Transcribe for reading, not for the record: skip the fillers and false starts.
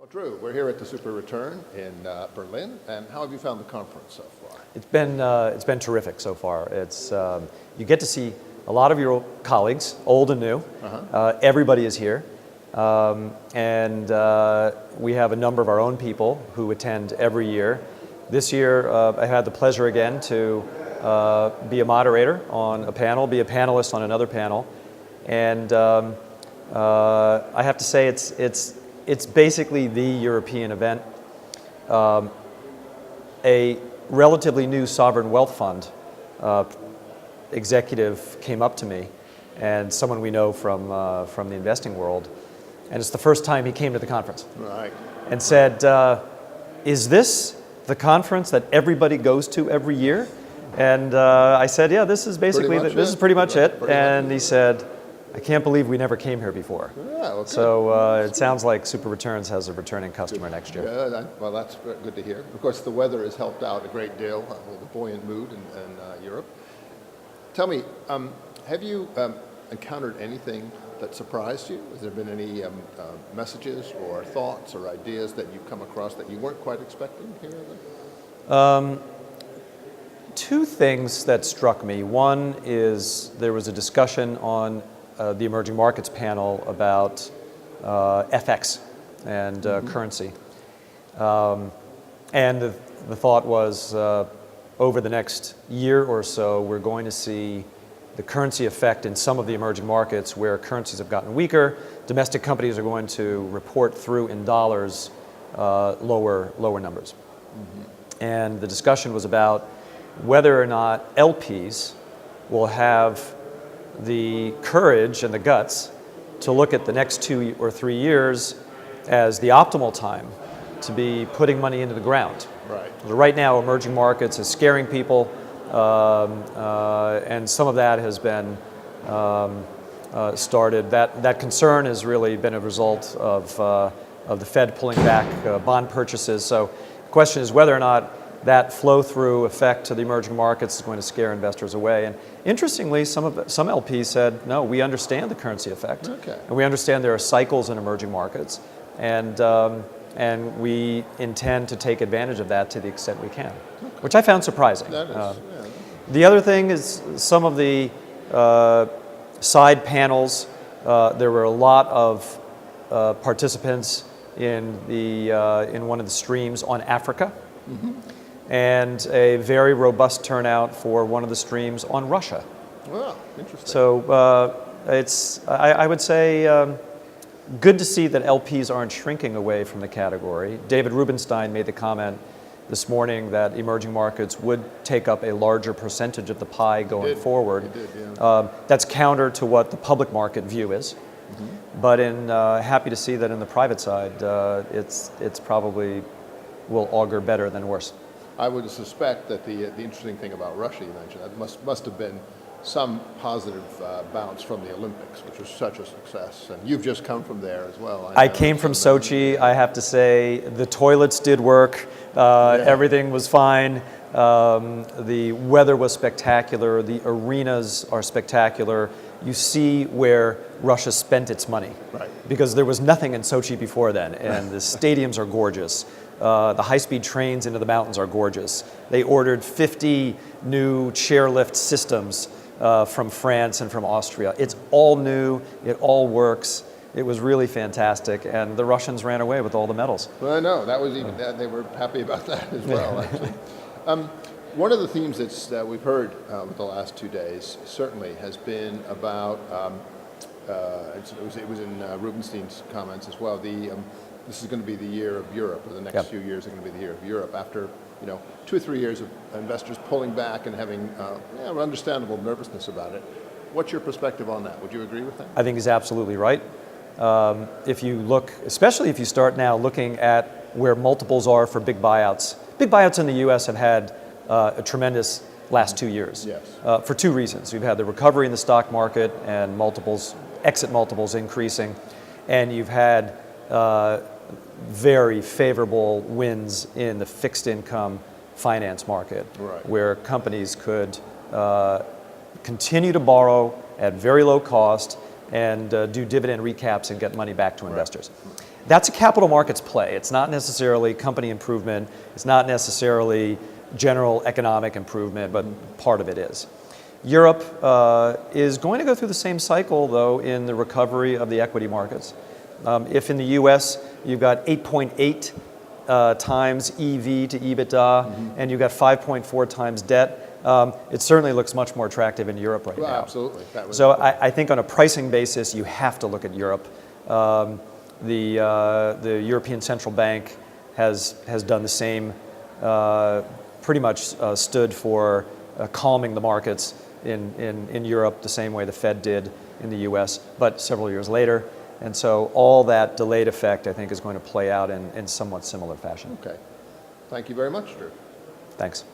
Well, Drew, we're here at the SuperReturn in Berlin, and how have you found the conference so far? It's been terrific so far. You get to see a lot of your colleagues, old and new. Everybody is here, and we have a number of our own people who attend every year. This year, I had the pleasure again to be a moderator on a panel, be a panelist on another panel, and I have to say it's basically the European event. A relatively new sovereign wealth fund executive came up to me, and someone we know from the investing world, and it's the first time he came to the conference. Right. And said, "Is this the conference that everybody goes to every year?" And I said, "Yeah, this is basically this is pretty much it." And he said, "I can't believe we never came here before." Yeah, okay. So it sounds like SuperReturns has a returning customer next year. Yeah, well, that's good to hear. Of course, the weather has helped out a great deal with the buoyant mood in Europe. Tell me, have you encountered anything that surprised you? Has there been any messages or thoughts or ideas that you've come across that you weren't quite expecting here? Two things that struck me. One is there was a discussion on the emerging markets panel about FX and currency. And the thought was over the next year or so, we're going to see the currency effect in some of the emerging markets where currencies have gotten weaker. Domestic companies are going to report through in dollars lower numbers. And the discussion was about whether or not LPs will have the courage and the guts to look at the next 2 or 3 years as the optimal time to be putting money into the ground. Right. Right now, emerging markets is scaring people, and some of that has been started. That concern has really been a result of the Fed pulling back bond purchases. So the question is whether or not that flow-through effect to the emerging markets is going to scare investors away. And interestingly, some LPs said, no, we understand the currency effect, and we understand there are cycles in emerging markets, and we intend to take advantage of that to the extent we can, which I found surprising. That is, yeah. The other thing is some of the side panels. There were a lot of participants in one of the streams on Africa. And a very robust turnout for one of the streams on Russia. Wow, interesting. So I would say good to see that LPs aren't shrinking away from the category. David Rubenstein made the comment this morning that emerging markets would take up a larger percentage of the pie going forward. He did, yeah. That's counter to what the public market view is. But happy to see that in the private side, it's probably will augur better than worse. I would suspect that the interesting thing about Russia you mentioned, that must have been some positive bounce from the Olympics, which was such a success. And you've just come from there as well. I came from Sochi. I have to say the toilets did work. Everything was fine. The weather was spectacular. The arenas are spectacular. You see where Russia spent its money. Right. Because there was nothing in Sochi before then, and the stadiums are gorgeous. The high-speed trains into the mountains are gorgeous. They ordered 50 new chairlift systems from France and from Austria. It's all new. It all works. It was really fantastic, and the Russians ran away with all the medals. Well, I know. That was even they were happy about that as well, actually. One of the themes that we've heard with the last 2 days certainly has been about, it was in Rubenstein's comments as well, this is going to be the year of Europe, or the next few years are going to be the year of Europe after 2 or 3 years of investors pulling back and having understandable nervousness about it. What's your perspective on that? Would you agree with that? I think he's absolutely right. If you look, especially if you start now looking at where multiples are for big buyouts. Big buyouts in the U.S. have had a tremendous last 2 years. Yes. For two reasons. You've had the recovery in the stock market and exit multiples increasing, and you've had very favorable wins in the fixed income finance market, where companies could continue to borrow at very low cost and do dividend recaps and get money back to investors. That's a capital markets play. It's not necessarily company improvement. It's not necessarily general economic improvement, but part of it is. Europe is going to go through the same cycle, though, in the recovery of the equity markets. If in the US you've got 8.8 times EV to EBITDA, and you've got 5.4 times debt, it certainly looks much more attractive in Europe right now. Absolutely. So I think on a pricing basis, you have to look at Europe. The European Central Bank has done the same, pretty much stood for calming the markets in Europe the same way the Fed did in the US, but several years later. And so all that delayed effect, I think, is going to play out in somewhat similar fashion. Okay. Thank you very much, Drew. Thanks.